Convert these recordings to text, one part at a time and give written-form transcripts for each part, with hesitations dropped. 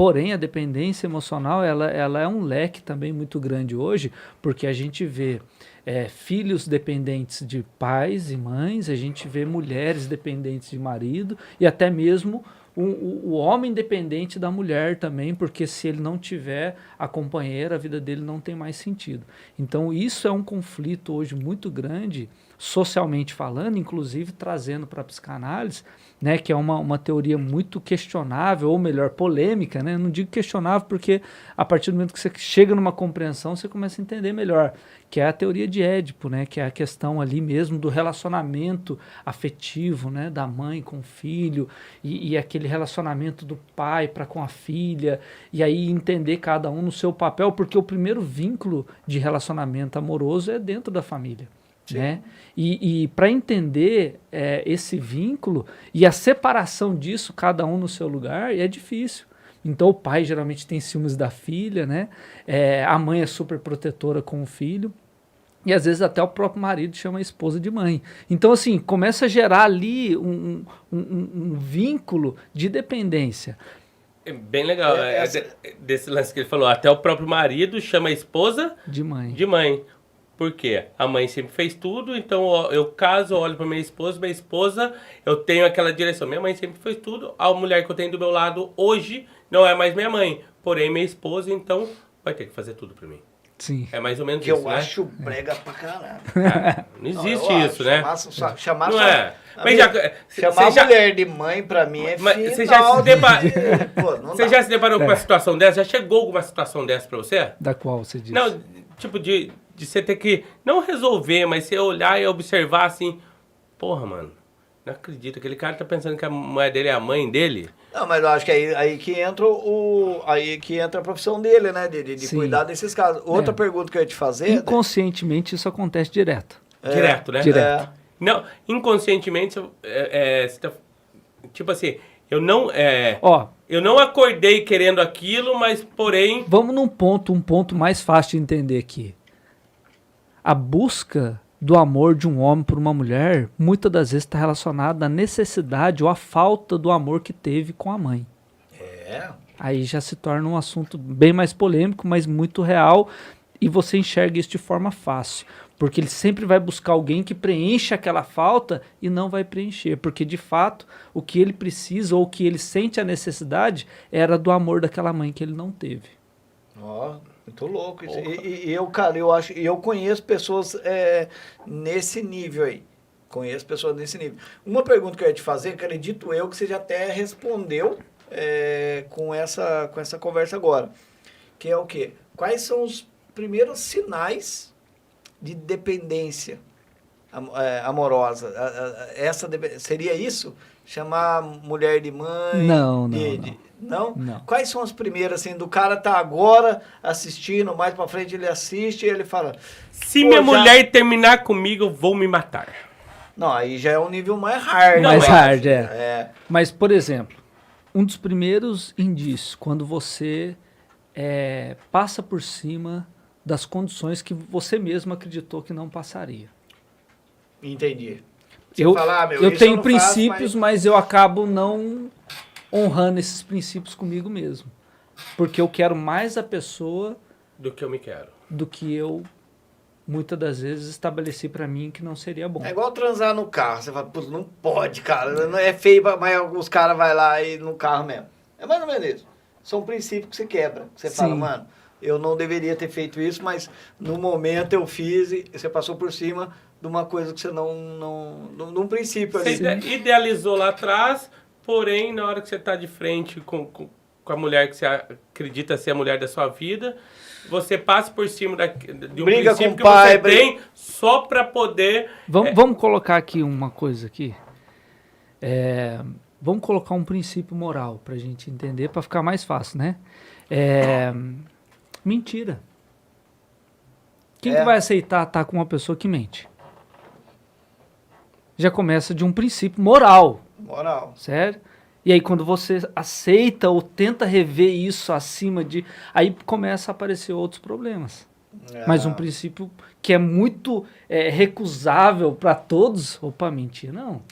Porém, a dependência emocional, ela é um leque também muito grande hoje, porque a gente vê filhos dependentes de pais e mães, a gente vê mulheres dependentes de marido e até mesmo o homem dependente da mulher também, porque se ele não tiver a companheira, a vida dele não tem mais sentido. Então isso é um conflito hoje muito grande, socialmente falando, inclusive trazendo para a psicanálise, né, que é uma teoria muito questionável, ou melhor, polêmica, né? Não digo questionável porque a partir do momento que você chega numa compreensão, você começa a entender melhor, que é a teoria de Édipo, né, que é a questão ali mesmo do relacionamento afetivo, né, da mãe com o filho, e aquele relacionamento do pai para com a filha, e aí entender cada um no seu papel, porque o primeiro vínculo de relacionamento amoroso é dentro da família. Né? E para entender esse vínculo e a separação disso, cada um no seu lugar, é difícil. Então o pai geralmente tem ciúmes da filha, né? A mãe é super protetora com o filho, e às vezes até o próprio marido chama a esposa de mãe. Então assim, começa a gerar ali um vínculo de dependência. É bem legal, desse lance que ele falou, até o próprio marido chama a esposa de mãe. Por quê? A mãe sempre fez tudo, então eu caso, olho para minha esposa, eu tenho aquela direção. Minha mãe sempre fez tudo, a mulher que eu tenho do meu lado hoje não é mais minha mãe, porém minha esposa, então vai ter que fazer tudo para mim. Sim. É mais ou menos que isso, eu né? acho brega pra caralho. Não existe isso, né? Chamar não só, é. Mas chamar a mulher de mãe pra mim é mas você já se deparou com uma situação dessa? Já chegou alguma situação dessa pra você? Da qual você disse? Não, tipo de você ter que, não resolver, mas você olhar e observar assim, porra, mano, não acredito, aquele cara tá pensando que a mulher dele é a mãe dele. Não, mas eu acho que aí que entra a profissão dele, né? De cuidar desses casos. Outra pergunta que eu ia te fazer... Inconscientemente isso acontece direto. Direto, né? Direto. Não, inconscientemente, você tá, tipo assim, eu não acordei querendo aquilo, mas porém... Vamos um ponto mais fácil de entender aqui. A busca do amor de um homem por uma mulher, muitas das vezes está relacionada à necessidade ou à falta do amor que teve com a mãe. Aí já se torna um assunto bem mais polêmico, mas muito real, e você enxerga isso de forma fácil. Porque ele sempre vai buscar alguém que preencha aquela falta e não vai preencher. Porque, de fato, o que ele precisa ou o que ele sente a necessidade era do amor daquela mãe que ele não teve. Muito louco isso. E eu conheço pessoas nesse nível aí. Conheço pessoas nesse nível. Uma pergunta que eu ia te fazer, acredito eu que você já até respondeu com essa conversa agora. Que é o quê? Quais são os primeiros sinais de dependência amorosa? Seria isso? Chamar mulher de mãe? Não. Não? Quais são as primeiras, assim, do cara tá agora assistindo, mais pra frente ele assiste e ele fala... Se minha mulher terminar comigo, eu vou me matar. Não, aí já é um nível mais hard. Mais hard, Mas, por exemplo, um dos primeiros indícios, quando você passa por cima das condições que você mesmo acreditou que não passaria. Entendi. Eu tenho princípios, mas eu acabo não honrando esses princípios comigo mesmo. Porque eu quero mais a pessoa... do que eu me quero. Do que eu, muitas das vezes, estabeleci pra mim que não seria bom. É igual transar no carro. Você fala, putz, não pode, cara. Não é feio, mas os caras vão lá e no carro mesmo. É mais ou menos isso. São princípios que você quebra. Você fala, mano, eu não deveria ter feito isso, mas no momento eu fiz e você passou por cima de uma coisa que você num princípio ali. Você idealizou lá atrás... Porém, na hora que você está de frente com a mulher que você acredita ser a mulher da sua vida, você passa por cima de um briga princípio com que pai, você tem só para poder... Vamos colocar aqui uma coisa aqui. Vamos colocar um princípio moral para a gente entender, para ficar mais fácil, né? Mentira. Quem que vai aceitar estar com uma pessoa que mente? Já começa de um princípio moral. Sério? E aí quando você aceita ou tenta rever isso acima de... Aí começa a aparecer outros problemas. Mas um princípio que é muito recusável para todos... Opa, mentira, não.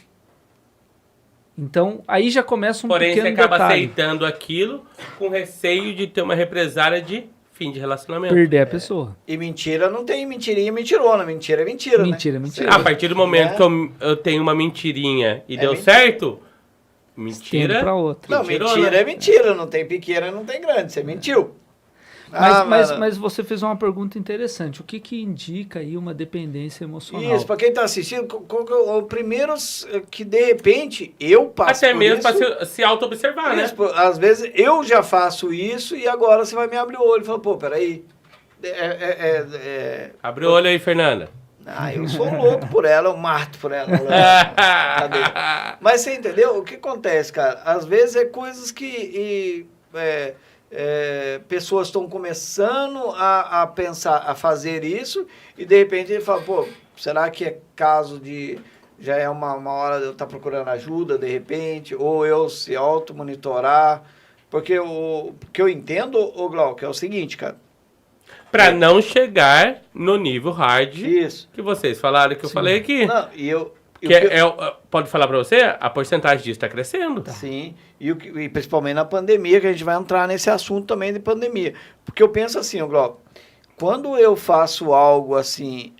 Então, aí já começa um Porém, você pequeno acaba detalhe. aceitando aquilo com receio de ter uma represária de fim de relacionamento. Perder a pessoa. E mentira não tem mentirinha mentirona. Mentira é mentira, Mentira é né? mentira. A partir do momento Né? que eu tenho uma mentirinha e deu mentira. certo, Estendo mentira. pra outra. Não, Mentirona. mentira é mentira. Não tem pequena, não tem grande. Você mentiu. Mano. Mas você fez uma pergunta interessante. O que que indica aí uma dependência emocional? Isso, pra quem tá assistindo, o primeiro que de repente eu passo Até por mesmo isso. para se auto-observar, né? Isso, às vezes eu já faço isso e agora você vai me abrir o olho e falar, pô, peraí. Abre o olho aí, Fernanda. Eu sou louco por ela, eu mato por ela. Cadê? Mas você entendeu? O que acontece, cara? Às vezes é coisas que pessoas estão começando a pensar, a fazer isso, e de repente ele fala, pô, será que é caso de... Já é uma hora de eu estar procurando ajuda, de repente, ou eu se auto-monitorar, porque o que eu entendo, ô Glauco, é o seguinte, cara. Para não chegar no nível hard Isso. que vocês falaram, que eu falei aqui. Não, e eu... Pode falar para você, a porcentagem disso está crescendo. Sim, e principalmente na pandemia, que a gente vai entrar nesse assunto também de pandemia. Porque eu penso assim, Glauco, quando eu faço algo assim,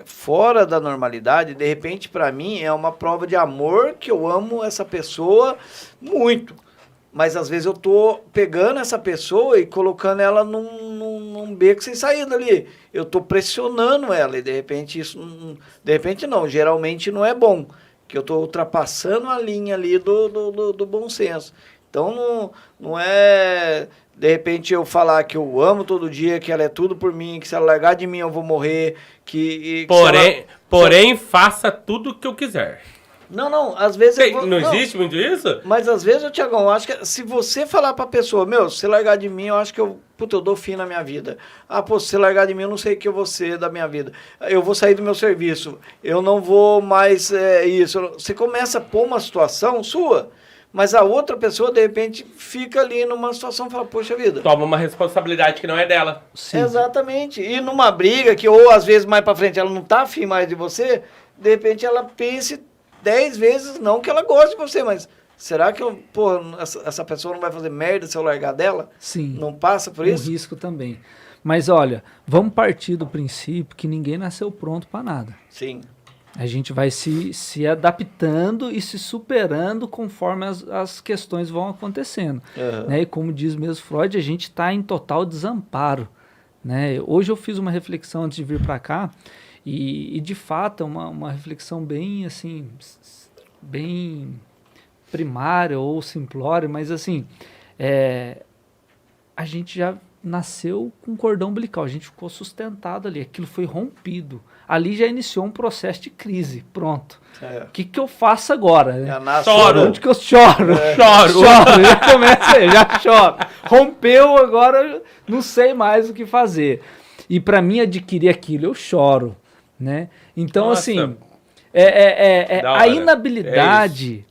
fora da normalidade, de repente para mim é uma prova de amor, que eu amo essa pessoa muito. Mas às vezes eu tô pegando essa pessoa e colocando ela num beco sem saída ali. Eu tô pressionando ela e de repente isso... De repente não, geralmente não é bom. Que eu tô ultrapassando a linha ali do bom senso. Então não é... De repente eu falar que eu amo todo dia, que ela é tudo por mim, que se ela largar de mim eu vou morrer, Porém, faça tudo o que eu quiser. Não, às vezes... Não existe muito isso? Mas às vezes, Tiagão, eu acho que se você falar pra pessoa, meu, se você largar de mim, eu acho que eu dou fim na minha vida. Se você largar de mim, eu não sei o que eu vou ser da minha vida. Eu vou sair do meu serviço, eu não vou mais isso. Você começa a pôr uma situação sua, mas a outra pessoa, de repente, fica ali numa situação e fala, poxa vida. Toma uma responsabilidade que não é dela. Sim. Exatamente. E numa briga que, ou às vezes mais pra frente, ela não tá afim mais de você, de repente ela pense 10 vezes, não que ela goste de você, mas será que essa pessoa não vai fazer merda se eu largar dela? Sim. Não passa por isso? Um risco também. Mas olha, vamos partir do princípio que ninguém nasceu pronto para nada. Sim. A gente vai se adaptando e se superando conforme as questões vão acontecendo. Uhum. Né? E como diz mesmo Freud, a gente está em total desamparo. Né? Hoje eu fiz uma reflexão antes de vir para cá, e de fato é uma reflexão bem assim, bem primária ou simplória, mas assim, a gente já nasceu com cordão umbilical, a gente ficou sustentado ali, aquilo foi rompido. Ali já iniciou um processo de crise, pronto. O que eu faço agora? Né? Choro. Onde que eu choro? Choro, já começa aí, já choro. Rompeu, agora eu não sei mais o que fazer. E para mim adquirir aquilo, eu choro. Né? Então, Nossa. assim, Da a hora. inabilidade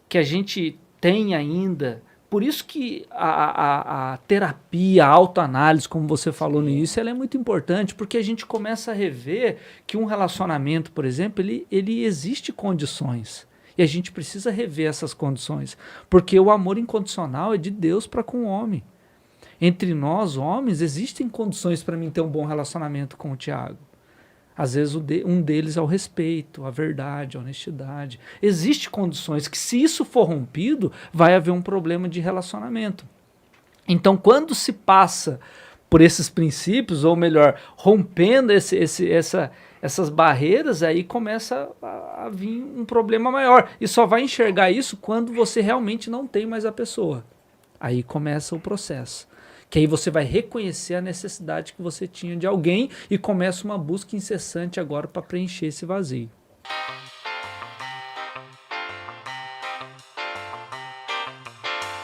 que a gente tem ainda, por isso que a terapia, a autoanálise, como você falou no início, ela é muito importante, porque a gente começa a rever que um relacionamento, por exemplo, ele existe condições. E a gente precisa rever essas condições, porque o amor incondicional é de Deus para com o homem. Entre nós, homens, existem condições para mim ter um bom relacionamento com o Tiago. Às vezes um deles é o respeito, a verdade, a honestidade. Existem condições que, se isso for rompido, vai haver um problema de relacionamento. Então, quando se passa por esses princípios, ou melhor, rompendo essas barreiras, aí começa a vir um problema maior. E só vai enxergar isso quando você realmente não tem mais a pessoa. Aí começa o processo. Que aí você vai reconhecer a necessidade que você tinha de alguém e começa uma busca incessante agora para preencher esse vazio.